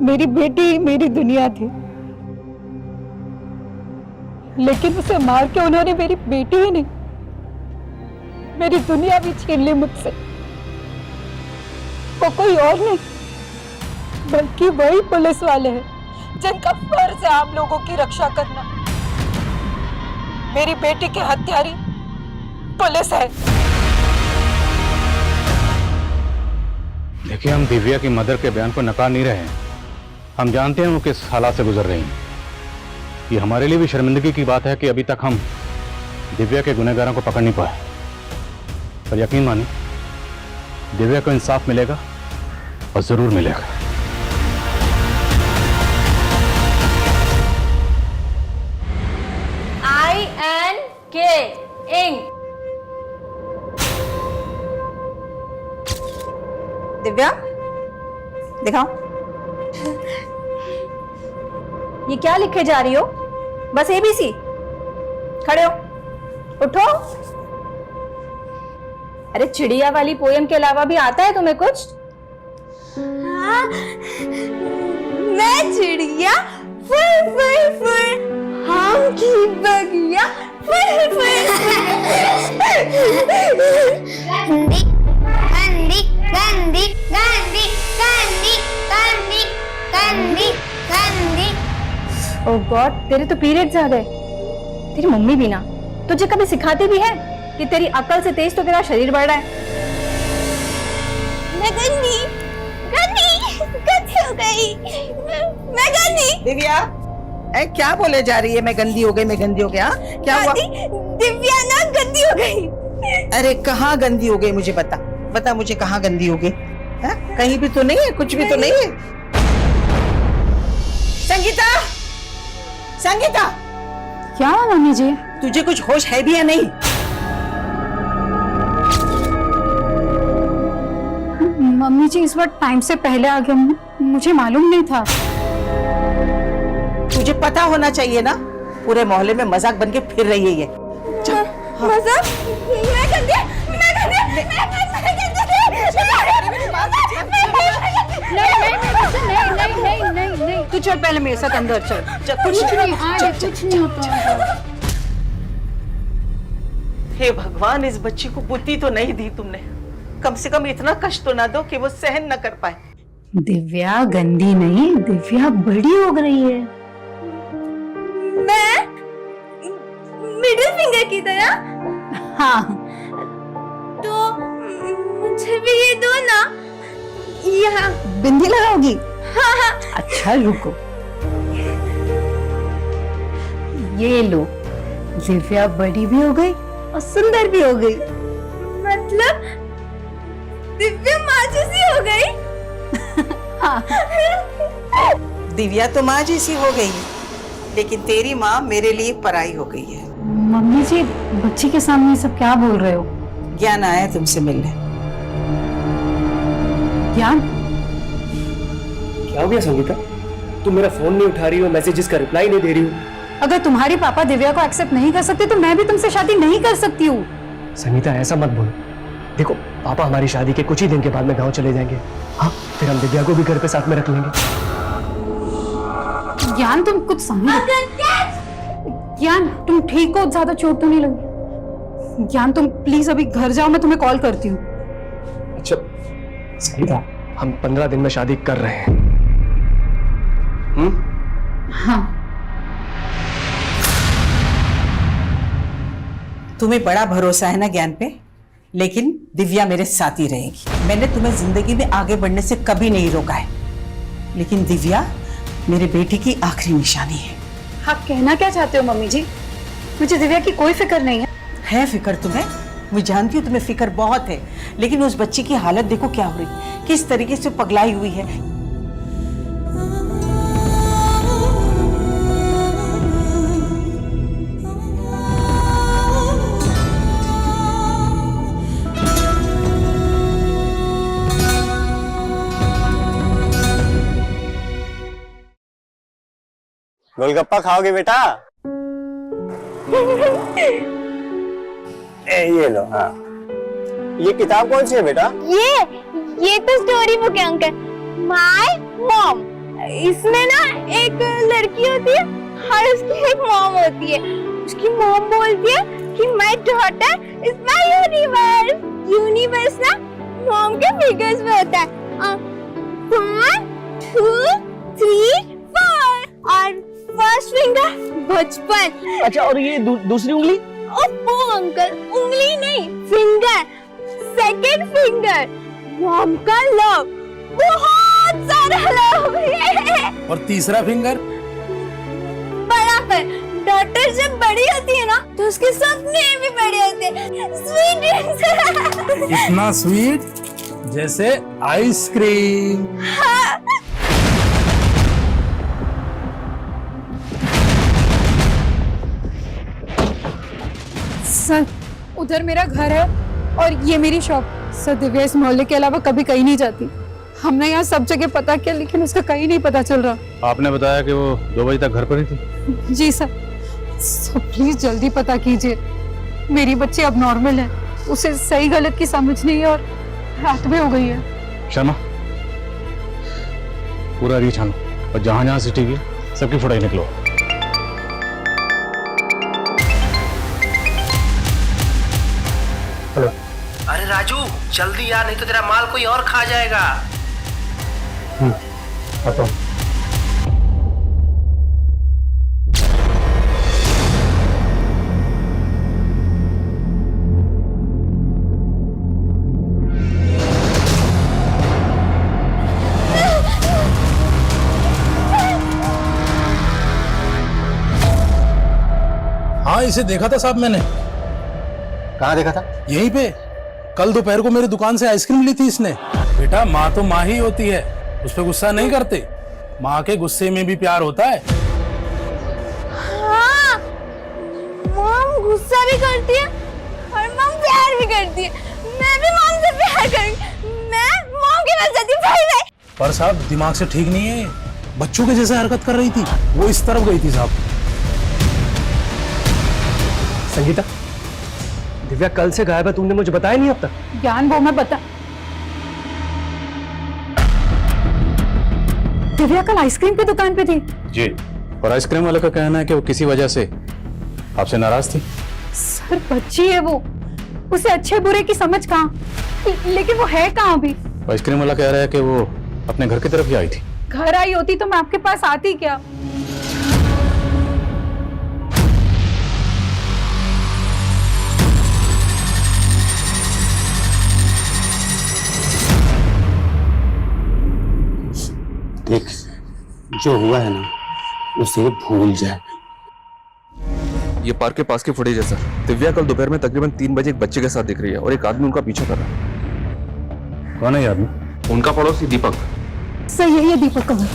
मेरी बेटी ही मेरी दुनिया थी, लेकिन उसे मार के उन्होंने मेरी बेटी ही नहीं, मेरी दुनिया भी छीन ली मुझसे। वो कोई और नहीं बल्कि वही पुलिस वाले हैं जिनका फर्ज है आप लोगों की रक्षा करना। मेरी बेटी की हत्यारी पुलिस है। देखिए, हम दिव्या की मदर के बयान को नकार नहीं रहे हैं। हम जानते हैं वो किस हालात से गुजर रही हैं। ये हमारे लिए भी शर्मिंदगी की बात है कि अभी तक हम दिव्या के गुनहगारों को पकड़ नहीं पाए। पर यकीन मानिए, दिव्या को इंसाफ मिलेगा और जरूर मिलेगा। INK ink. दिव्या, दिखाओ। ये क्या लिखे जा रही हो? बस ABC? खड़े हो, उठो। अरे चिड़िया वाली पोयम के अलावा भी आता है तुम्हें कुछ? हाँ, मैं चिड़िया फुर फुर फुर, हम की बगिया फुर फुर। गंदी गंदी गंदी गंदी गंदी गंदी गंदी गंदी। ओह गॉड, तेरे तो पीरियड्स आ गए। तेरी मम्मी भी ना तुझे कभी सिखाती भी है कि तेरी अकल से तेज तो तेरा शरीर बढ़ रहा है। मैं गंदी गंदी गंदी हो गई। मैं गंदी। दिव्या, क्या बोले जा रही है? मैं गंदी हो गई, मैं गंदी हो गया? क्या हुआ? दिव्या ना गंदी हो गई। अरे कहाँ गंदी हो गई? मुझे बता, बता मुझे कहाँ गंदी हो गई? कहीं भी तो नहीं है, कुछ भी तो नहीं है। संगीता, संगीता, क्या हुआ मम्मी जी? तुझे कुछ होश है भी या नहीं? मम्मी जी इस बार टाइम से पहले आ गया, मुझे मालूम नहीं था। तुझे पता होना चाहिए ना, पूरे मोहल्ले में मजाक बन के फिर रही है ये। मजाक? मैं गंदी, मैं गंदी, नहीं, तू चल पहले मेरे साथ अंदर चल। कुछ नहीं होता। हे भगवान, इस बच्ची को बुद्धि तो नहीं दी तुमने। कम से कम इतना कष्ट तो ना दो कि वो सहन न कर पाए। दिव्या गंदी नहीं, दिव्या बड़ी हो रही है। मैं मिडिल फिंगर की तरह? हाँ, तो मुझे भी ये दो ना। यहाँ बिंदी लगाओगी? हाँ हाँ। अच्छा रुको, ये लो। दिव्या बड़ी भी हो गई और सुंदर भी हो गई। मतलब दिव्या माँ जैसी हो गई? दिव्या तो माँ जैसी हो गई, लेकिन तेरी माँ मेरे लिए पराई हो गई है। मम्मी जी, बच्ची के सामने सब क्या बोल रहे हो? ज्ञान आया तुमसे मिलने। ज्ञान? क्या हो गया संगीता? तुम मेरा फोन नहीं उठा रही हो, मैसेजेस का रिप्लाई नहीं दे रही हो। अगर तुम्हारी पापा दिव्या को एक्सेप्ट नहीं कर सकते तो मैं भी तुमसे शादी नहीं कर सकती हूँ। संगीता ऐसा मत बोलो। देखो, पापा हमारी शादी के कुछ ही दिन के बाद में गांव चले जाएंगे। हाँ, फिर हम दिव्या को भी घर पे साथ में रख लेंगे। ज्ञान, तुम कुछ समझो। ज्ञान, तुम ठीक हो? ज्यादा चोट तो नहीं लगी? ज्ञान, तुम प्लीज अभी घर जाओ, मैं तुम्हें कॉल करती हूँ। अच्छा संगीता, हम 15 दिन में शादी कर रहे हैं। हाँ। तुम्हें बड़ा भरोसा है ना ज्ञान पे, लेकिन दिव्या मेरे साथ ही रहेगी। मैंने तुम्हें जिंदगी में आगे बढ़ने से कभी नहीं रोका है, लेकिन दिव्या मेरे बेटे की आखिरी निशानी है। आप कहना क्या चाहते हो मम्मी जी? मुझे दिव्या की कोई फिक्र नहीं है। फिक्र तुम्हें? मैं जानती हूँ तुम्हें फिक्र बहुत है, लेकिन उस बच्ची की हालत देखो क्या हो रही, किस तरीके से पगलाई हुई है। गोलगप्पा खाओगे बेटा? ये लो। हाँ, ये किताब कौन सी है बेटा? ये तो स्टोरी बुक है अंकल। My mom. इसमें ना एक लड़की होती है और उसकी एक मॉम होती है। उसकी मॉम बोलती है कि my daughter is my universe. Universe ना मॉम के फिगर्स में होता है 1 2 3 4 और फर्स्ट फिंगर बचपन। अच्छा, और ये दूसरी उंगली? ओप्पो अंकल, उंगली नहीं फिंगर, सेकंड फिंगर। मॉम का लव, बहुत सारा लव। और तीसरा फिंगर? बड़ा पर डॉटर जब बड़ी होती है ना तो उसके सपने भी बड़े होते हैं। स्वीट इतना स्वीट जैसे आइसक्रीम। सर, उधर मेरा घर है और ये मेरी शॉप। सर, दिव्या इस मोहल्ले के अलावा कभी कहीं नहीं जाती। हमने यहाँ सब जगह पता किया लेकिन उसका कहीं नहीं पता चल रहा। आपने बताया कि वो 2 बजे तक घर पर ही थी। जी सर। प्लीज जल्दी पता कीजिए। मेरी बच्ची अब नॉर्मल है, उसे सही गलत की समझ नहीं है और रात में हो गई है। शर्मा, पूरा रीच आनो और जहां जहां सीसीटीवी है सबकी फोटो निकलो। हेलो। अरे राजू जल्दी यार, नहीं तो तेरा माल कोई और खा जाएगा। आता हूँ। हाँ, इसे देखा था साहब मैंने। कहाँ देखा था? यहीं पे। कल दोपहर को मेरी दुकान से आइसक्रीम ली थी इसने। बेटा, माँ तो माँ ही होती है, उस पर गुस्सा नहीं करते। माँ के गुस्से में भी प्यार होता है। हाँ, मॉम गुस्सा भी करती है और मॉम प्यार भी करती है। मैं भी मॉम से प्यार करूंगी। मैं मॉम के पास जाती हूँ। Bye bye. पर साहब दिमाग से ठीक नहीं है, बच्चों के जैसे हरकत कर रही थी। वो इस तरफ गई थी साहब। संगीता, दिव्या कल से गायब है, तुमने मुझे बताया नहीं अब तक। ज्ञान, वो मैं बता। दिव्या कल आइसक्रीम की दुकान पे थी। जी, और आइसक्रीम वाले का कहना है कि वो किसी वजह से आपसे नाराज थी। सर, बच्ची है वो, उसे अच्छे बुरे की समझ कहाँ। लेकिन वो है कहाँ अभी? आइसक्रीम वाला कह रहा है कि वो अपने घर की तरफ ही आई थी। घर आई होती तो मैं आपके पास आती क्या? देख, जो हुआ है ना उसे भूल जाए। ये पार्क के पास की फुटेज है सर। दिव्या कल दोपहर में तकरीबन 3 बजे एक बच्चे के साथ दिख रही है और एक आदमी उनका पीछा कर रहा है। कौन है ये आदमी? उनका पड़ोसी दीपक। सही है, ये दीपक का घर।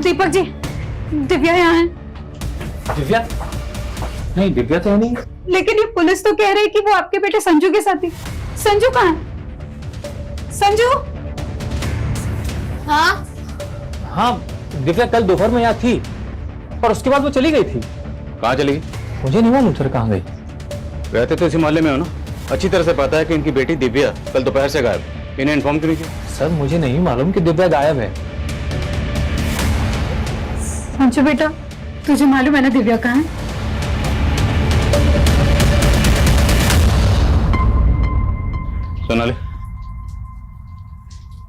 दीपक जी, दिव्या यहाँ है। दिव्या? नहीं, दिव्या तो नहीं। लेकिन ये पुलिस तो कह रही है कि वो आपके बेटे संजू के साथ थी। संजू कहाँ है? संजू? हाँ, हाँ, दिव्या कल दोपहर में यहाँ थी और उसके बाद वो चली गई थी। कहाँ चली गई? मुझे नहीं मालूम सर कहाँ गई। रहते तो इसी मोहल्ले में हो ना, अच्छी तरह से पता है कि इनकी बेटी दिव्या कल दोपहर से गायब। इन्हें इन्फॉर्म क्यों नहीं किया? सर मुझे नहीं मालूम कि दिव्या गायब है। संजू बेटा, तुझे मालूम है ना दिव्या कहाँ है? सोनाली,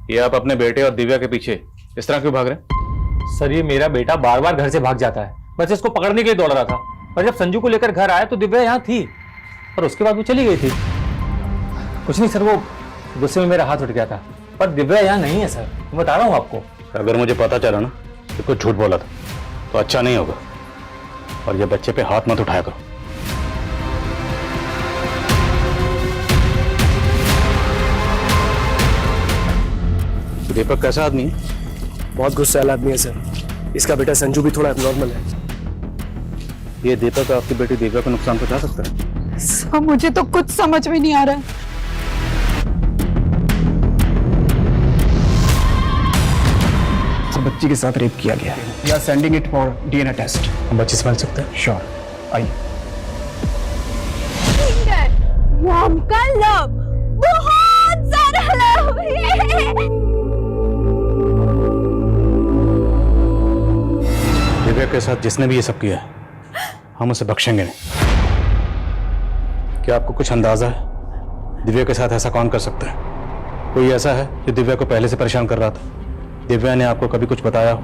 ये आप अपने बेटे और दिव्या के पीछे इस तरह क्यों भाग रहे हैं? सर ये मेरा बेटा बार बार घर से भाग जाता है, बस इसको पकड़ने के लिए दौड़ रहा था। और जब संजू को लेकर घर आया तो दिव्या यहाँ थी और उसके बाद वो चली गई थी। कुछ नहीं सर, वो गुस्से में मेरा हाथ उठ गया था, पर दिव्या यहाँ नहीं है सर, मैं बता रहा हूँ आपको। अगर मुझे पता चला ना कि कुछ झूठ बोला था तो अच्छा नहीं होगा। और ये बच्चे पे हाथ मत उठाया करो। दीपक कैसा आदमी है? बहुत गुस्से वाला आदमी है सर। इसका बेटा संजू भी थोड़ा एबनॉर्मल है। ये दीपक आपकी बेटी दिव्या को नुकसान पहुंचा सकता है? सर, मुझे तो कुछ समझ में नहीं आ रहा है। बच्ची के साथ रेप किया गया है। We are sending it for DNA test. हम बच्ची से मिल सकते हैं? श्योर, आइए। मॉम का लव, बहुत सारा लव। के साथ जिसने भी ये सब किया है, हम उसे बख्शेंगे नहीं। क्या आपको कुछ अंदाजा है दिव्या के साथ ऐसा कौन कर सकता है? कोई ऐसा है जो दिव्या को पहले से परेशान कर रहा था? दिव्या ने आपको कभी कुछ बताया हो?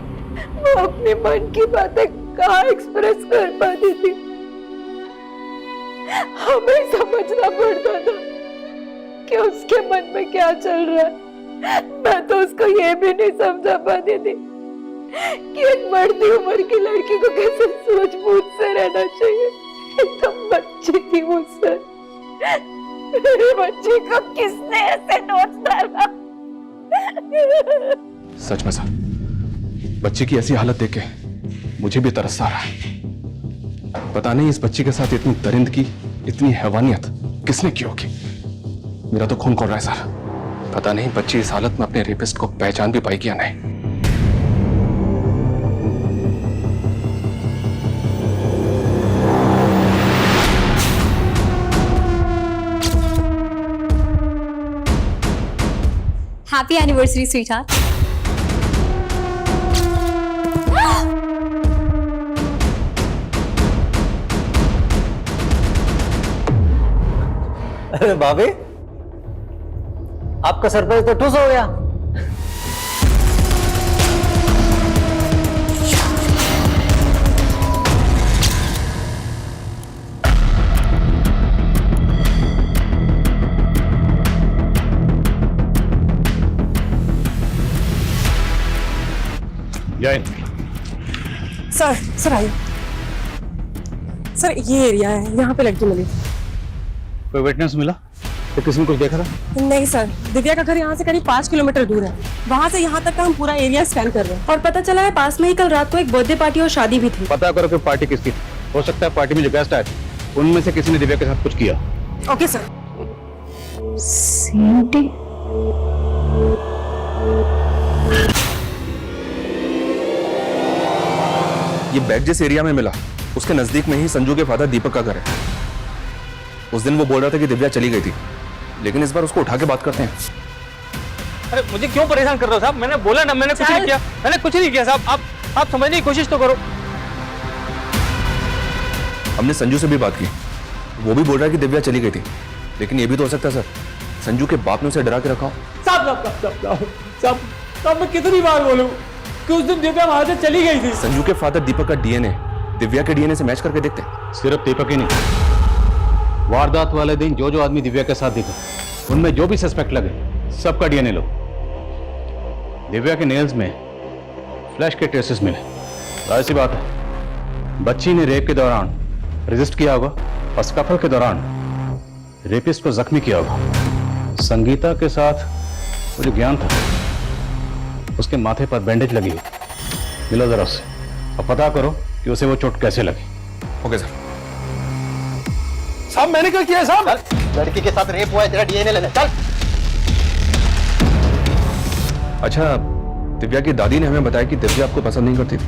वो अपने मन की बातें कहाँ एक्सप्रेस कर पाती थी। हमें समझना पड़ता था कि उसके मन में क्या चल रहा है। मैं तो उसको ये भी नहीं समझा पाती थी कि एक बढ़ती उम्र की लड़की को कैसे सूझबूझ से रहना चाहिए। एकदम बच्ची थी मुझसे। मेरे बच्चे को किसने ऐसे नोच डाला? सच में सर, बच्चे की ऐसी हालत देख के मुझे भी तरस आ रहा है। पता नहीं इस बच्ची के साथ इतनी दरिंदगी, इतनी हैवानियत किसने की होगी। मेरा तो खून खोल रहा है सर। पता नहीं बच्ची इस हालत में अपने रेपिस्ट को पहचान भी पाएगी या नहीं। Happy anniversary sweetheart. अरे भाभी, आपका सरप्राइज तो ठुस हो गया। जय सर आइए। सर ये एरिया है, यहाँ पे लड़की मिली। कोई विटनेस मिला? तो किसी ने कुछ देखा था? नहीं सर, दिव्या का घर यहाँ से करीब 5 किलोमीटर दूर है। वहाँ से यहाँ तक का हम पूरा एरिया स्कैन कर रहे हैं और पता चला है पास में ही कल रात को एक बर्थडे पार्टी और शादी भी थी। पता करो कि पार्टी किसकी थी। हो सकता है पार्टी में जो गेस्ट आए थे उनमें से किसी ने दिव्या के साथ कुछ किया। Okay sir. ये बैग जिस एरिया में मिला उसके नजदीक में ही संजू के फादर दीपक का घर है। उस दिन वो बोल रहा था कि दिव्या चली गई थी, लेकिन इस बार उसको उठा के बात करते हैं। अरे मुझे क्यों परेशान कर रहे हो साहब? मैंने बोला ना, मैंने कुछ नहीं किया। मैंने कुछ नहीं किया साहब। आप समझने की कोशिश तो करो। हमने संजू से भी बात की, वो भी बोल रहा है कि दिव्या चली गई थी, लेकिन ये भी तो हो सकता है सर संजू के बाप ने उसे डरा के रखा हो। साहब मैं कितनी बार बोलूं कि उस दिन दिव्या वहां से चली गई थी। संजू के फादर दीपक का डीएनए दिव्या के डीएनए से मैच करके देखते हैं। सिर्फ दीपक ही नहीं, वारदात वाले दिन जो जो आदमी दिव्या के साथ दिखा उनमें जो भी सस्पेक्ट लगे सबका डीएनए लो। दिव्या के नेल्स में फ्लैश के ट्रेसेस मिले। जाहिर सी बात है बच्ची ने रेप के दौरान रेजिस्ट किया होगा और स्कफल के दौरान रेपिस्ट को जख्मी किया होगा। संगीता के साथ वो जो ज्ञान था उसके माथे पर बैंडेज लगी हुई। मिलो जरा उससे और पता करो कि उसे वो चोट कैसे लगी। Okay sir. साहब मैंने क्या किया है साहब? लड़की के साथ रेप हुआ है, तेरा डीएनए लेने चल। अच्छा, दिव्या की दादी ने हमें बताया कि दिव्या आपको पसंद नहीं करती थी।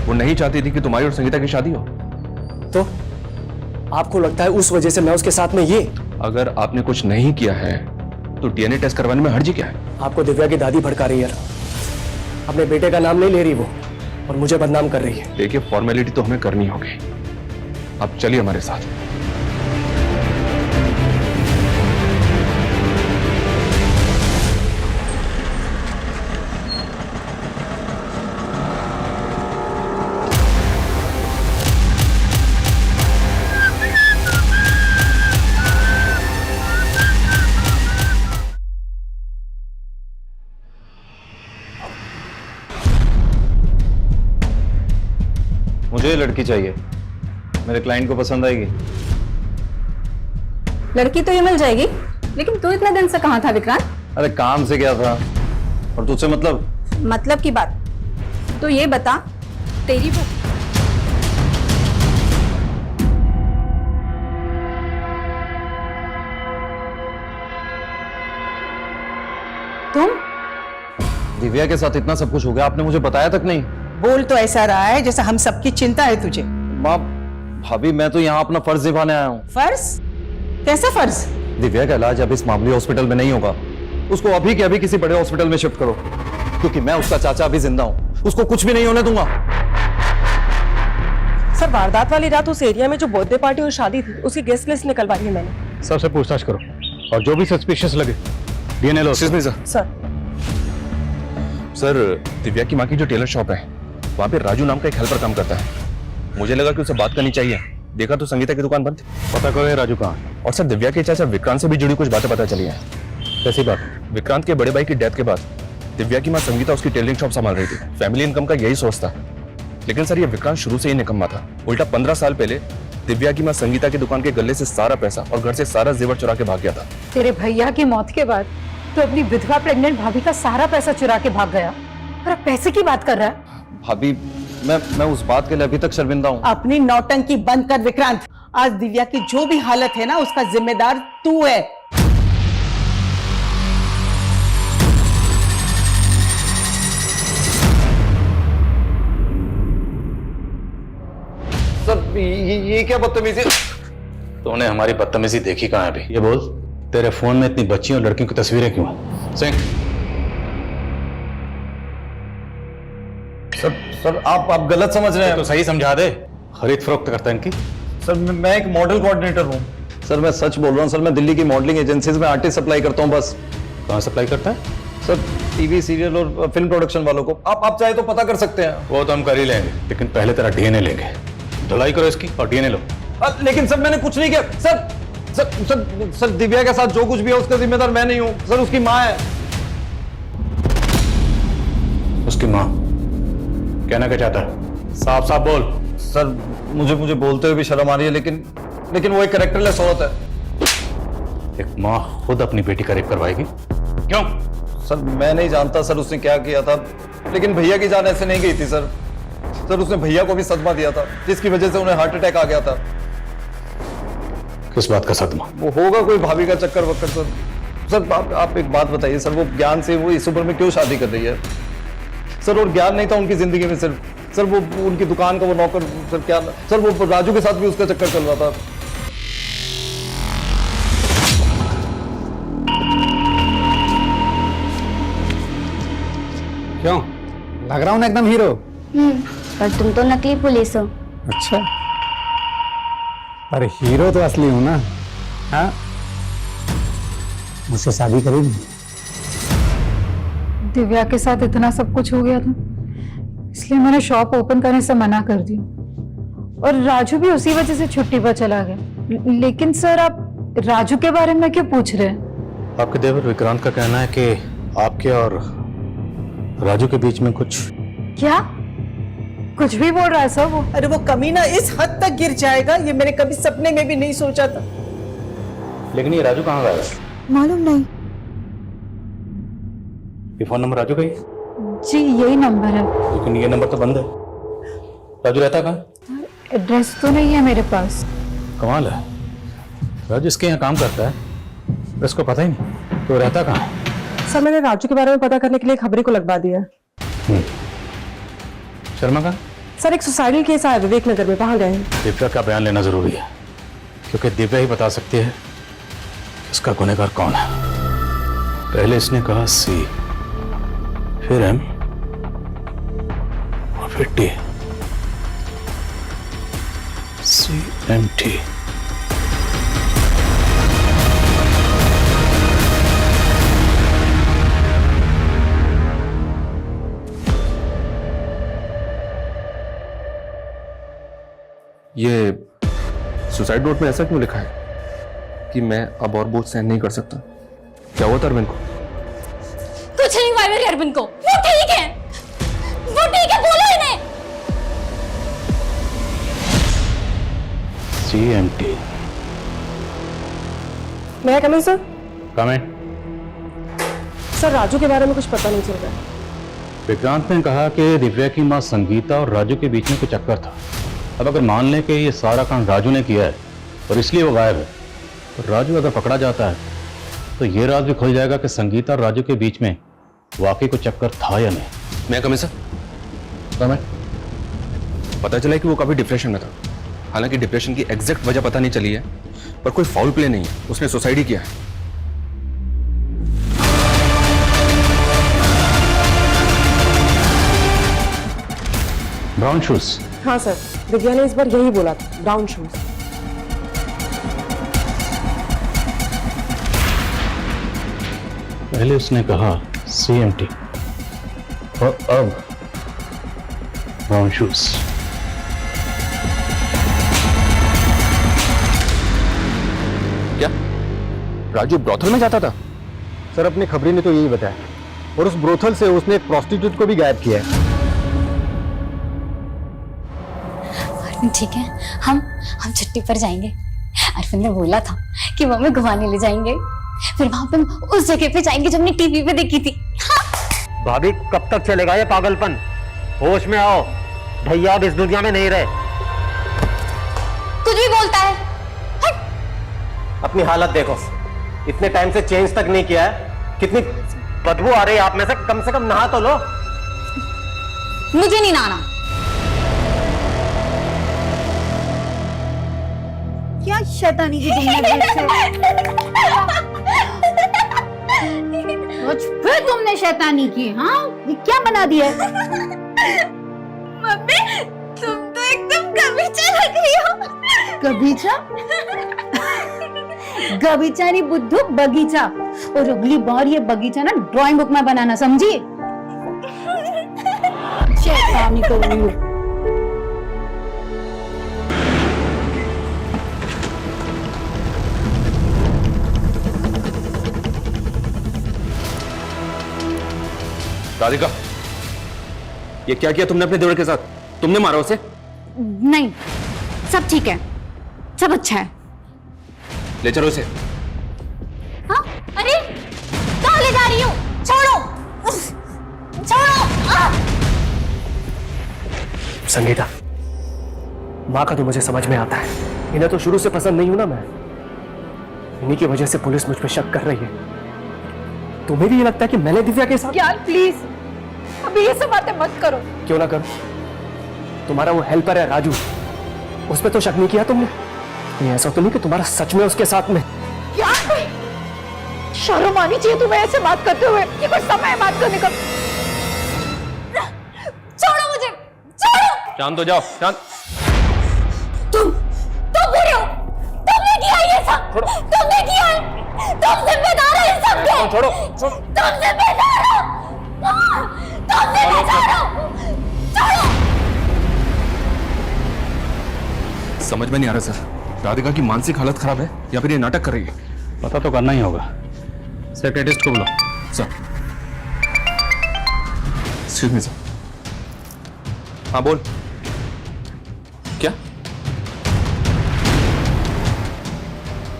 वो नहीं चाहती थी कि तुम्हारी और संगीता की शादी हो। तो आपको लगता है उस वजह से मैं उसके साथ में ये? अगर आपने कुछ नहीं किया है तो डीएनए टेस्ट करवाने में हर्जी क्या है? आपको दिव्या की दादी भड़का रही है, अपने बेटे का नाम नहीं ले रही वो और मुझे बदनाम कर रही है। देखिए फॉर्मेलिटी तो हमें करनी होगी। आप चलिए हमारे साथ। मुझे लड़की चाहिए, मेरे क्लाइंट को पसंद आएगी। लड़की तो ये मिल जाएगी, लेकिन तू इतने दिन से कहाँ था विक्रांत? अरे काम से क्या था और तुझसे मतलब की बात तो ये बता, तेरी तुम? दिव्या के साथ इतना सब कुछ हो गया, आपने मुझे बताया तक नहीं। बोल तो ऐसा रहा है जैसा हम सबकी चिंता है तुझे। माँ भाभी, मैं तो यहाँ अपना फर्ज निभाने आया हूँ। फर्ज? कैसा फर्ज? दिव्या का इलाज अब इस मामूली हॉस्पिटल में नहीं होगा, उसको अभी के अभी किसी बड़े हॉस्पिटल में शिफ्ट करो, क्योंकि मैं उसका चाचा अभी जिंदा हूँ, उसको कुछ भी नहीं होने दूंगा। सर वारदात वाली रात उस एरिया में जो बर्थडे पार्टी और शादी थी उसकी गेस्ट लिस्ट निकलवाई है मैंने। सबसे पूछताछ करो और जो भी सस्पिशियस लगे डीएनए लो। Excuse me sir. Sir sir, Divya की माँ की जो टेलर शॉप है वहाँ पे राजू नाम का एक हेल्पर काम करता है। मुझे लगा कि उसे बात करनी चाहिए। देखा तो संगीता की दुकान बंद थी। पता करो ये राजू कहाँ। और सर दिव्या के चाचा विक्रांत से भी जुड़ी कुछ बातें पता चली हैं। कैसी बात? विक्रांत के बड़े भाई की डेथ के बाद दिव्या की माँ संगीता उसकी टेलरिंग शॉप संभाल रही थी। फैमिली इनकम का यही सोच था। लेकिन सर ये विक्रांत शुरू से ही निकम्मा था। उल्टा 15 साल पहले दिव्या की माँ संगीता की दुकान के गले से सारा पैसा और घर से सारा जेवर चुरा के भाग गया था। तेरे भैया की मौत के बाद तो अपनी विधवा प्रेग्नेंट भाभी का सारा पैसा चुरा के भाग गया और अब पैसे की बात कर रहा है। भाभी मैं उस बात के लिए अभी तक शर्मिंदा हूँ। अपनी नौटंकी बंद कर विक्रांत। आज दिव्या की जो भी हालत है ना उसका जिम्मेदार तू है। सर ये क्या बदतमीजी। तूने हमारी बदतमीजी देखी कहाँ है अभी? ये बोल, तेरे फोन में इतनी बच्चियों और लड़कियों की तस्वीरें क्यों हैं? सिंह, सर आप गलत समझ रहे हैं। तो सही समझा दे। खरीद फरोख्त करता है इनकी। सर मैं एक मॉडल कोऑर्डिनेटर हूँ। सर मैं सच बोल रहा हूँ। सर मैं दिल्ली की मॉडलिंग एजेंसीज में आर्टिस्ट सप्लाई करता हूँ बस। कहाँ सप्लाई करता है? सर टीवी सीरियल और फिल्म प्रोडक्शन वालों को। आप चाहे तो पता कर सकते हैं। वो तो हम कर ही लेंगे, लेकिन पहले तेरा डीएनए लेंगे। धुलाई करो इसकी और डीएनए लो। लेकिन सर मैंने कुछ नहीं किया। सर दिव्या के साथ जो कुछ भी है उसका जिम्मेदार मैं नहीं हूँ। सर उसकी माँ है। उसकी माँ कहना क्या चाहता है? साफ साफ बोल। सर मुझे बोलते हुए भी शर्म आ रही है, लेकिन वो एक कैरेक्टरलेस औरत है। एक माँ खुद अपनी बेटी का रेप करवाएगी? क्यों? सर मैं नहीं जानता सर उसने क्या किया था, लेकिन भैया की जान ऐसे नहीं गई थी सर। उसने भैया को भी सदमा दिया था जिसकी वजह से उन्हें हार्ट अटैक आ गया था। किस बात का सदमा? वो होगा कोई भाभी का चक्कर वक्कर सर। सर आप एक बात बताइए सर, वो ज्ञान से वो इस उम्र में क्यों शादी कर रही है सर? और ज्ञान नहीं था उनकी जिंदगी में सिर्फ सर वो उनकी दुकान का वो नौकर सर क्या सर वो राजू के साथ भी उसका चक्कर चल रहा था। क्यों लग रहा हूँ ना एकदम हीरो? पर तुम तो नकली पुलिस हो। अच्छा, पर हीरो तो असली हूं ना। हाँ, मुझसे शादी करेगी? दिव्या के साथ इतना सब कुछ हो गया था, इसलिए मैंने शॉप ओपन करने से मना कर दी और राजू भी उसी वजह से छुट्टी पर चला गया। लेकिन सर आप राजू के बारे में क्यों पूछ रहे हैं? आपके देवर विक्रांत का कहना है कि आपके और राजू के बीच में कुछ। क्या कुछ भी बोल रहा है सर वो? अरे वो कमीना इस हद तक गिर जाएगा ये मैंने कभी सपने में भी नहीं सोचा था। लेकिन ये राजू कहाँ गया? मालूम नहीं। ये फोन नंबर राजू का ही? जी यही नंबर है। लेकिन ये नंबर तो बंद है। राजू रहता कहाँ? एड्रेस तो नहीं है मेरे पास। कमाल है, राजू इसके यहाँ काम करता है, इसको पता ही नहीं तो रहता कहाँ? सर मैंने राजू के बारे में पता करने के लिए खबरी को लगवा दिया। शर्मा का? सर एक सुसाइडल केस आया विवेक नगर में, वहां गए हैं। दिव्या का बयान लेना जरूरी है, क्योंकि दिव्या ही बता सकती है इसका गुनहगार कौन है। पहले इसने कहा सी, फिर एम और फिर टी। CMT। ये सुसाइड नोट में ऐसा क्यों लिखा है कि मैं अब और बोझ सहन नहीं कर सकता? क्या हुआ था अरविंद को? कुछ नहीं हुआ मेरे अरविंद को। वो ठीक है, बोलो इन्हें। CMT। मैं कम इन सर? कमेंट। सर राजू के बारे में कुछ पता नहीं चल रहा है। विक्रांत ने कहा कि दिव्या की मां संगीता और राजू के बीच में कुछ चक्कर था। अब अगर मान लें कि ये सारा काम राजू ने किया है और इसलिए वो गायब है, तो राजू अगर पकड़ा जाता है तो ये राज भी खुल जाएगा कि संगीता और राजू के बीच में वाकई कोई चक्कर था या नहीं। मैं कम सर? पता चला कि वो काफी डिप्रेशन में था। हालांकि डिप्रेशन की एग्जैक्ट वजह पता नहीं चली है, पर कोई फाउल प्ले नहीं है, उसने सुसाइड ही किया है। Brown shoes. हाँ सर, दिव्या ने इस बार यही बोला था, ब्राउन शूज। पहले उसने कहा CMT और अब ब्राउन शूज। क्या राजू ब्रोथल में जाता था? सर अपनी खबरी ने तो यही बताया, और उस ब्रोथल से उसने एक प्रोस्टिट्यूट को भी गायब किया है। ठीक है, हम छुट्टी पर जाएंगे। अरविंद ने बोला था कि वो हमें घुमाने ले जाएंगे, फिर वहां पे उस जगह पे जाएंगे जो हमने टीवी पे देखी थी। भाभी कब तक चलेगा ये पागलपन? होश में आओ, भैया अब इस दुनिया में नहीं रहे। कुछ भी बोलता है। अपनी हालत देखो, इतने टाइम से चेंज तक नहीं किया है, कितनी बदबू आ रही है आप में से कम नहा तो लो। मुझे नहीं नहाना। क्या शैतानी की फिर तुमने शैतानी की? हाँ, ये क्या बना दिया है? मम्मी, तुम तो एकदम गबीचा लग रही हो। गबीचा? गबीचा नहीं बुद्धू, बगीचा। और अगली बार ये बगीचा ना ड्राइंग बुक में बनाना, समझी? शैतानी तो नहीं हो। राधिका, ये क्या किया तुमने अपने देवर के साथ? तुमने मारा उसे? नहीं, सब ठीक है, सब अच्छा है। ले चलो उसे। हाँ? अरे कहाँ ले जा रही हो? छोड़ो, छोड़ो। संगीता, माँ का तो मुझे समझ में आता है, इन्हें तो शुरू से पसंद नहीं हूं ना मैं। इन्हीं की वजह से पुलिस मुझ पर शक कर रही है। तुम्हें भी ये लगता है कि मैंने दिव्या के साथ? ज्ञान प्लीज, अभी ये सब बातें मत करो। क्यों ना करो? तुम्हारा वो हेल्पर है राजू, उस पर तो शक नहीं किया तुमने? ये ऐसा तो नहीं कि तुम्हारा सच में उसके साथ में? ज्ञान, शर्म आनी चाहिए तुम्हें ऐसे बात करते हुए। ये कोई समय है बात करने का? छोड़ो मुझे, छोड़ो। शांत हो जाओ, शांत। तुम बुरे हो, तुमने किया ये सब, तुमने किया है, तुम जिम्मेदार हो इस सब के। छोड़ो, तुम जिम्मेदार हो, तुम जिम्मेदार हो, छोड़ो। समझ में नहीं आ रहा सर, राधिका की मानसिक हालत खराब है या फिर ये नाटक कर रही है? पता तो करना ही होगा। सेक्रेटिस्ट को बुलाओ। Sir, excuse me sir. हाँ बोल। क्या?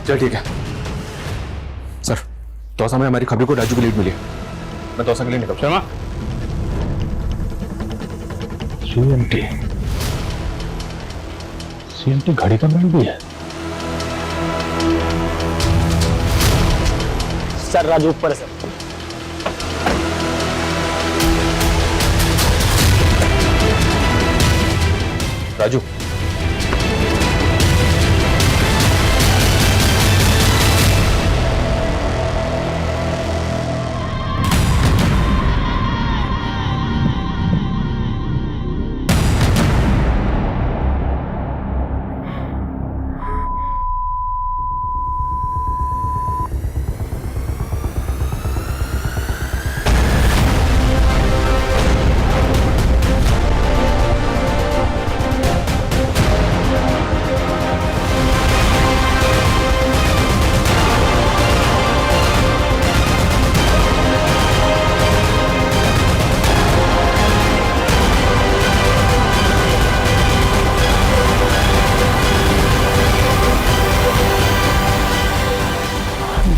चल ठीक है सर, दौसा में हमारी खबरों को राजू की लीड मिली है। मैं दौसा के लिए निकल। शर्मा, CMT घड़ी का ब्रांड भी है। सर राजू ऊपर सर। राजू,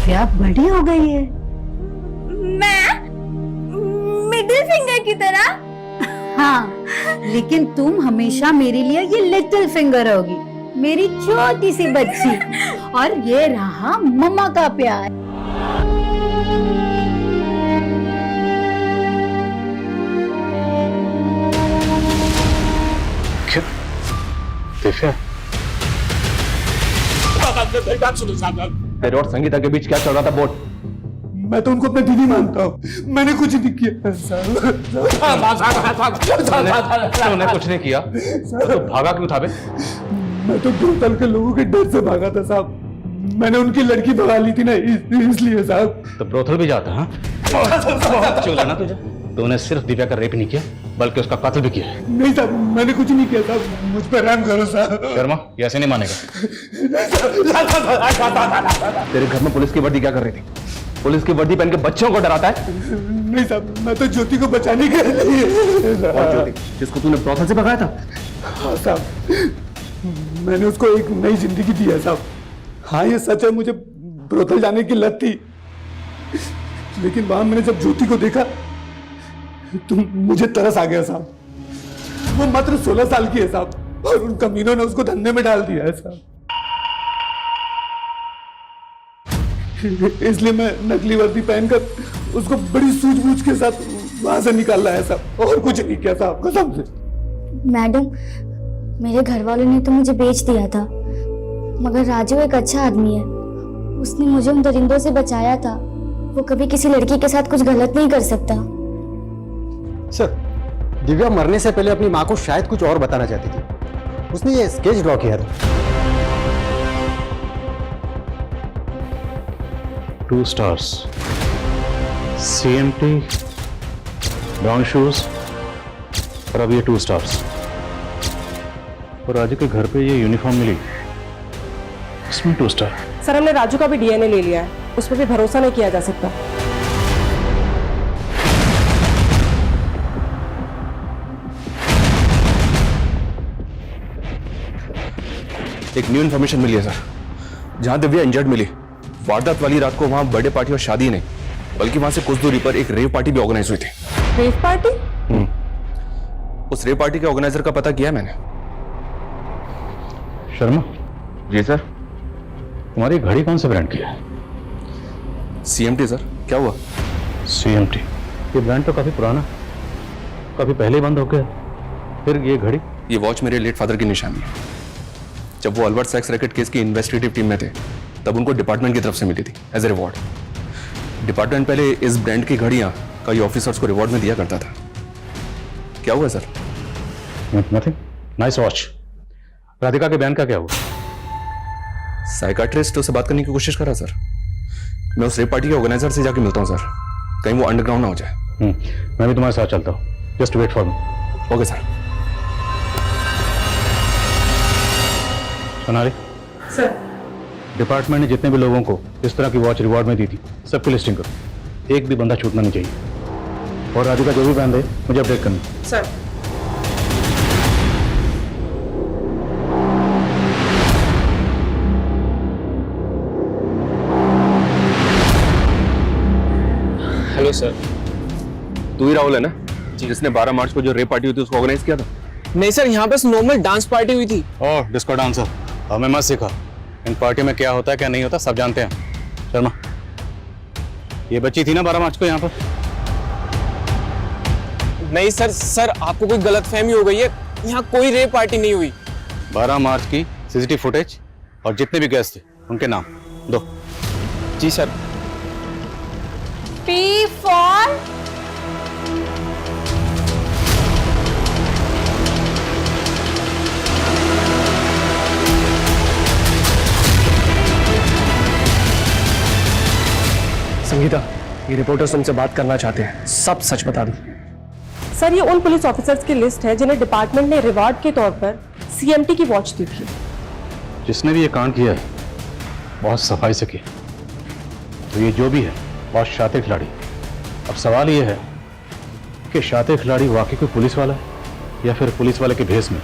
दिव्या बड़ी हो गई है। मैं मिडिल फिंगर की तरह? हाँ, लेकिन तुम हमेशा मेरे लिए ये लिटिल फिंगर होगी, मेरी छोटी सी बच्ची। और ये रहा मम्मा का प्यार। दिव्या, तेरे और संगीता के बीच क्या चल रहा था बोल? मैं तो उनको अपनी दीदी मानता हूँ, मैंने कुछ नहीं किया। तूने कुछ नहीं किया तो भागा क्यों था बे? मैं तो ब्रोथल के लोगों के डर से भागा था साहब, मैंने उनकी लड़की भगा ली थी ना, इसलिए साहब। तो ब्रोथल भी जाता? हाँ चल ना तुझे। तूने सिर्फ दिव्या का रेप नहीं किया बल्कि उसका कत्ल भी किया है। नहीं साहब, मैंने कुछ नहीं किया साहब, मुझ पर रहम करो साहब। शर्मा ये ऐसे नहीं मानेगा। तेरे घर में पुलिस की वर्दी क्या कर रही थी? पुलिस की वर्दी पहन के बच्चों को डराता है? नहीं साहब, मैं तो ज्योति को बचाने के लिए। और ज्योति जिसको तूने ब्रोथल से भगाया था? हाँ साहब, मैंने उसको एक नई जिंदगी दी है साहब। हाँ ये सच है, मुझे ब्रोथल जाने की लत थी, लेकिन वहां मैंने जब ज्योति को देखा तो मुझे तरस आ गया साहब। वो मात्र 16 साल की है साहब, और उन कमीनों ने उसको धंधे में डाल दिया है साहब। इसलिए मैं नकली वर्दी पहनकर उसको बड़ी सूझबूझ के साथ वहां से निकाल लाया साहब, और कुछ नहीं किया साहब, कसम से। मैडम, मेरे घर वालों ने तो मुझे बेच दिया था, मगर राजू एक अच्छा आदमी है, उसने मुझे उन दरिंदों से बचाया था। वो कभी किसी लड़की के साथ कुछ गलत नहीं कर सकता। सर, दिव्या मरने से पहले अपनी माँ को शायद कुछ और बताना चाहती थी, उसने ये स्केच ड्रॉ किया था। 2 stars, CMT, ब्राउन शूज, और अब ये 2 stars। और राजू के घर पे ये यूनिफॉर्म मिली, इसमें 2 स्टार। सर, हमने राजू का भी डीएनए ले लिया है, उस पर भी भरोसा नहीं किया जा सकता। एक न्यू इन्फॉर्मेशन मिली है सर, जहां दिव्या इंजर्ड मिली, वारदात वाली रात को वहां बर्थडे पार्टी और शादी नहीं, बल्कि वहां से कुछ दूरी पर एक रेव पार्टी भी ऑर्गेनाइज हुई थी। Rave party? उस रेव पार्टी के ऑर्गेनाइजर का पता किया है मैंने। शर्मा जी सर। तुम्हारी घड़ी कौन से ब्रांड की है? CMT sir. क्या हुआ? CMT ये ब्रांड तो काफी पुराना, काफी पहले बंद हो गया, फिर ये घड़ी? ये वॉच मेरे लेट फादर की निशानी है। जब वो अल्बर्ट सेक्स रैकेट केस की इन्वेस्टिगेटिव टीम में थे, तब उनको डिपार्टमेंट की तरफ से मिली थी एज ए रिवॉर्ड। डिपार्टमेंट पहले इस ब्रांड की घड़ियां कई ऑफिसर्स को रिवॉर्ड में दिया करता था। क्या हुआ sir? Nothing. Nice watch. Radhika के बयान का क्या हुआ? साइकाट्रिस्ट उससे बात करने की कोशिश कर रहा सर। मैं उस रेप पार्टी के ऑर्गेनाइजर से जाके मिलता हूं सर, कहीं वो अंडरग्राउंड ना हो जाए। मैं भी तुम्हारे साथ चलता हूँ, just wait for me. Okay sir. Sonali sir, department ने जितने भी लोगों को इस तरह की वॉच रिवॉर्ड में दी थी, सबकी लिस्टिंग करो, एक भी बंदा छूटना नहीं चाहिए। और राधिका जो भी बयान दे मुझे अपडेट करना। सर। हेलो सर, तू ही राहुल है ना जिसने 12 मार्च को जो रेप पार्टी हुई थी उसको ऑर्गेनाइज किया था? नहीं सर, यहाँ बस नॉर्मल डांस पार्टी हुई थी। ओह, डिस्को डांसर, हमें मत सिखा। इन पार्टी में क्या होता है क्या नहीं होता सब जानते हैं। शर्मा, ये बच्ची थी ना 12 मार्च को यहाँ पर? नहीं सर, आपको कोई गलतफहमी हो गई है, यहाँ कोई रेप पार्टी नहीं हुई। 12 मार्च की CCTV फुटेज और जितने भी गेस्ट थे उनके नाम दो। जी सर। P for संगीता, ये रिपोर्टर्स तुमसे बात करना चाहते हैं, सब सच बता दो। सर, ये उन पुलिस ऑफिसर्स की लिस्ट है जिन्हें डिपार्टमेंट ने रिवार्ड के तौर पर CMT की वॉच दी थी। जिसने भी ये कांड किया है बहुत सफाई से किया, तो ये जो भी है बहुत शातिर खिलाड़ी। अब सवाल ये है कि शातिर खिलाड़ी वाकई कोई पुलिस वाला है या फिर पुलिस वाले के भेष में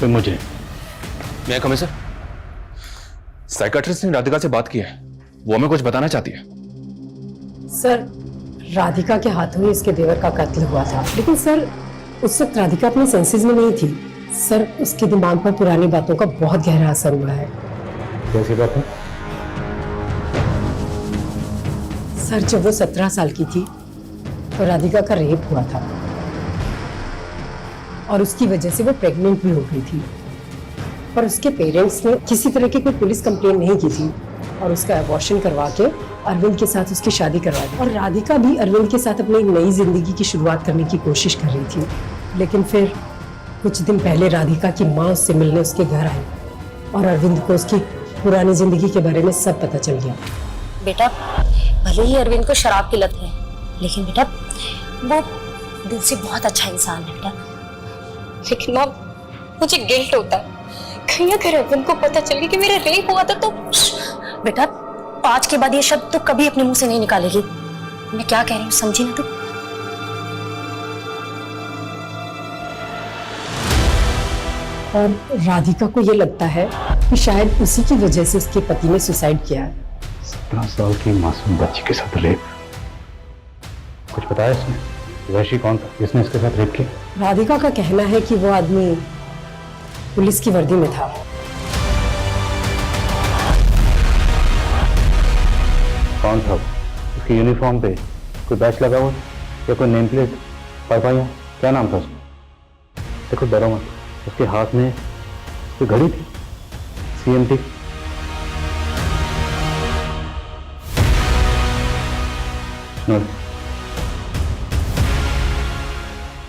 कोई मुझे। मैं कमें सर, साइकाट्रिस्ट ने राधिका से बात की है, वो हमें कुछ बताना चाहती है। सर, राधिका के हाथों ही इसके देवर का कत्ल हुआ था, लेकिन सर उस वक्त राधिका अपने सेंसेस में नहीं थी। सर, उसके दिमाग पर पुरानी बातों का बहुत गहरा असर हुआ है। कैसी बात है? सर, जब वो 17 साल की थी तो राधिका का रेप हुआ था और उसकी वजह से वो प्रेग्नेंट भी हो गई थी, पर उसके पेरेंट्स ने किसी तरह की कोई पुलिस कंप्लेन नहीं की थी और उसका अबॉर्शन करवा के अरविंद के साथ उसकी शादी करवा दी और राधिका भी अरविंद के साथ अपनी एक नई जिंदगी की शुरुआत करने की कोशिश कर रही थी। लेकिन फिर कुछ दिन पहले राधिका की माँ उससे मिलने उसके घर आई और अरविंद को उसकी पुरानी जिंदगी के बारे में सब पता चल गया। बेटा, भले ही अरविंद को शराब की लत है, लेकिन बेटा वो दिल से बहुत अच्छा इंसान है बेटा। लेकिन माँ, मुझे गिल्ट होता है, कहीं अगर अरविंद को पता चल गया कि मेरा रेप हुआ था तो। बेटा, आज के बाद ये शब्द तो कभी अपने मुंह से नहीं निकालेगी। मैं क्या कह रही हूँ समझी ना तू? और राधिका को ये लगता है कि शायद उसी की वजह से उसके पति ने सुसाइड किया है। 17 साल की मासूम बच्ची के साथ रेप। कुछ बताया इसने? वैशी कौन था जिसने इसके साथ रेप किया? राधिका का कहना है कि वो आदमी पुलिस की वर्दी में था। कौन था? उसकी यूनिफॉर्म पे कोई बैच लगा हुआ या कोई नेम प्लेट? पाइया क्या नाम था उसका? देखो डरो मत, उसके हाथ में कोई घड़ी थी, CMT।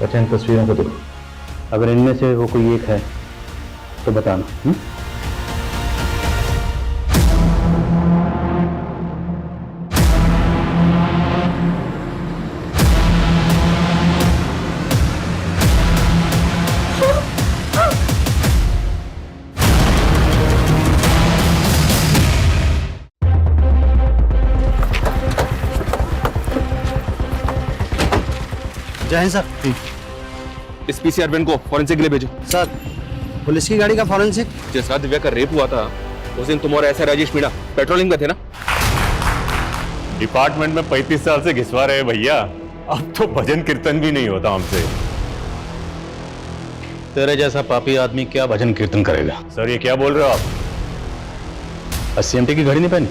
अच्छा, इन तस्वीरों को देखो, अगर इनमें से वो कोई एक है तो बताना। जय हिंद सर। इस PC अरविंद को फॉरेंसिक के लिए भेजो। सर, पुलिस की गाड़ी का फॉरेंसिक? जिस रात दिव्या का रेप हुआ था उस दिन तुम और ऐसा राजेश मीणा पेट्रोलिंग में थे ना? डिपार्टमेंट में 35 साल से घिसवा रहे भैया, अब तो भजन कीर्तन भी नहीं होता हमसे। तेरे जैसा पापी आदमी क्या भजन कीर्तन करेगा? सर ये क्या बोल रहे हो आप? CMT की घड़ी नहीं पहनी?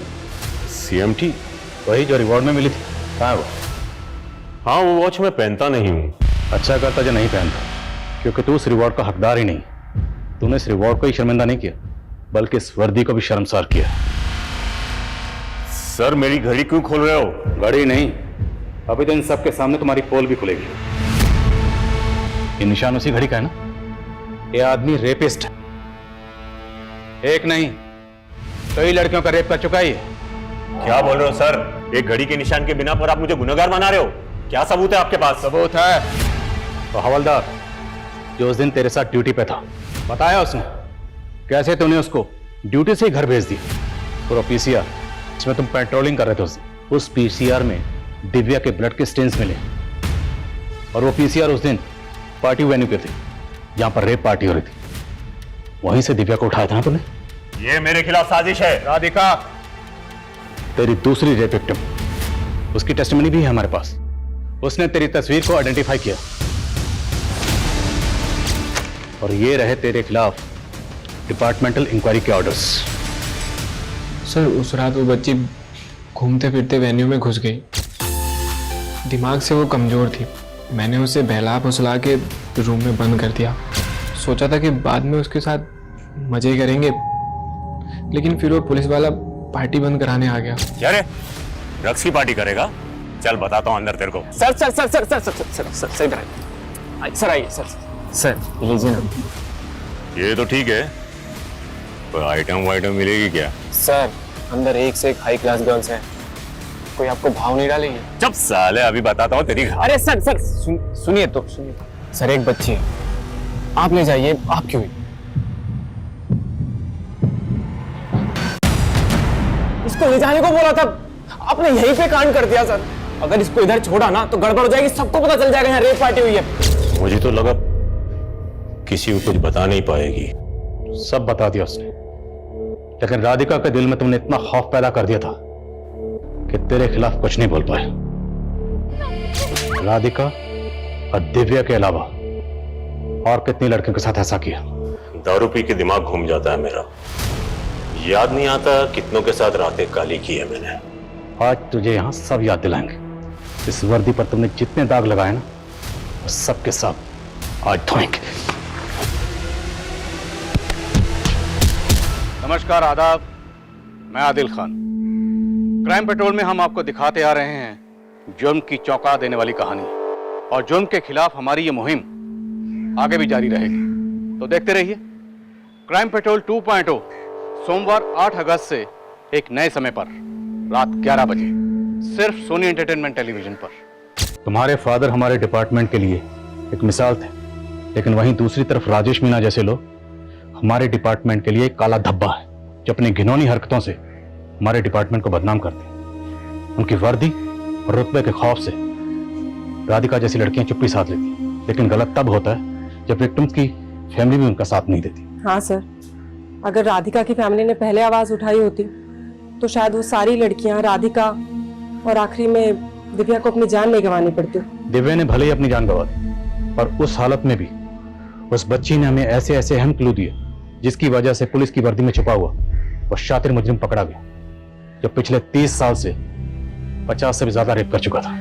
CMT? वही जो रिवॉर्ड में मिली थी। कहाँ है वो? हाँ, वो वॉच मैं पहनता नहीं हूँ। अच्छा करता जो नहीं पहनता, क्योंकि तू उस रिवॉर्ड का हकदार ही नहीं। तूने इस रिवॉर्ड को ही शर्मिंदा नहीं किया, बल्कि इस वर्दी को भी शर्मसार किया। सर मेरी घड़ी क्यों खोल रहे हो? घड़ी नहीं, अभी तो इन सबके सामने तुम्हारी पोल भी खुलेगी। ये निशान उसी घड़ी का है ना? ये आदमी रेपिस्ट है, एक नहीं कई लड़कियों का रेप कर चुका ही है। क्या बोल रहे हो सर? एक घड़ी के निशान के बिना पर आप मुझे गुनहगार बना रहे हो? क्या सबूत है आपके पास? सबूत है तो हवलदार जो उस दिन तेरे साथ ड्यूटी पे था, बताया उसने कैसे तूने उसको ड्यूटी से ही घर भेज दिया। और PCR जिसमें तुम पेट्रोलिंग कर रहे थे उस PCR में दिव्या के ब्लड के स्टेन्स मिले। और वो PCR उस दिन पार्टी वेन्यू पे थे जहां पर रेप पार्टी हो रही थी। वहीं से दिव्या को उठाया था ना तूने? ये मेरे खिलाफ साजिश है। राधिका तेरी दूसरी रेप विक्टिम, उसकी टेस्टिमनी भी है हमारे पास। उसने तेरी तस्वीर को आइडेंटिफाई किया और ये रहे तेरे खिलाफ डिपार्टमेंटल इंक्वायरी के ऑर्डर्स। सर उस रात वो बच्ची घूमते फिरते वेन्यू में घुस गई। दिमाग से वो कमजोर थी। मैंने उसे बहला फुसला के रूम में बंद कर दिया। सोचा था कि बाद में उसके साथ मजे करेंगे, लेकिन फिर वो पुलिस वाला पार्टी बंद कराने आ गया। क्या रे, ड्रग्स की पार्टी करेगा? चल बताता हूँ अंदर तेरे को। Sir sir sir sir sir sir sir sir sir इधर आइए। सर आइए सर। सर लीजिए ना। ये तो ठीक है, कोई आइटम वाइटम मिलेगी क्या? सर अंदर एक से एक हाई क्लास गर्ल्स हैं, कोई आपको भाव नहीं डालेंगे? जब साले अभी बताता हूँ तेरी। अरे सर सर सुनिए तो सुनिए। सर एक बच्ची है, आप ले जाइए। आप क्यों? इसको ले जाने को बोला था, आपने यहीं पे कांड कर दिया सर। अगर इसको इधर छोड़ा ना तो गड़बड़ हो जाएगी, सबको पता चल जाएगा यहाँ रेप पार्टी हुई है। मुझे तो लगा किसी को कुछ बता नहीं पाएगी। सब बता दिया उसने, लेकिन राधिका के दिल में तुमने इतना खौफ पैदा कर दिया था कि तेरे खिलाफ कुछ नहीं बोल पाए। राधिका और दिव्या के अलावा और कितनी लड़कियों के साथ ऐसा किया? दारू पी के दिमाग घूम जाता है मेरा, याद नहीं आता कितनों के साथ रातें काली की है मैंने। आज तुझे यहां सब याद दिलाएंगे। इस वर्दी पर तुमने जितने दाग लगाए ना, वो सब के सब आज धोएंगे। नमस्कार, आदाब। मैं आदिल खान, क्राइम पेट्रोल में हम आपको दिखाते आ रहे हैं जुर्म की चौंका देने वाली कहानी, और जुर्म के खिलाफ हमारी ये मुहिम आगे भी जारी रहेगी। तो देखते रहिए क्राइम पेट्रोल 2.0 सोमवार 8 अगस्त से एक नए समय पर रात 11 बजे सिर्फ सोनी एंटरटेनमेंट टेलीविजन पर। तुम्हारे फादर हमारे डिपार्टमेंट के लिए एक मिसाल थे, लेकिन वहीं दूसरी तरफ राजेश मीना जैसे लोग हमारे डिपार्टमेंट के लिए एक काला धब्बा है, जो अपनी घिनौनी हरकतों से हमारे डिपार्टमेंट को बदनाम करते हैं। उनकी वर्दी और रुतबे के खौफ से राधिका जैसी लड़कियां चुप्पी साध लेती हैं, लेकिन गलत तब होता है जब विक्टिम्स की फैमिली भी उनका साथ नहीं देती। हाँ सर, अगर राधिका की फैमिली ने पहले आवाज उठाई होती तो शायद वो सारी लड़कियां राधिका और आखिरी में दिव्या को अपनी जान नहीं गंवानी पड़ती। दिव्या ने भले ही अपनी जान गंवा दी, पर उस हालत में भी उस बच्ची ने हमें ऐसे ऐसे अहम क्लू दिए जिसकी वजह से पुलिस की वर्दी में छुपा हुआ वो शातिर मुजरिम पकड़ा गया, जो पिछले 30 साल से 50 से भी ज्यादा रेप कर चुका था।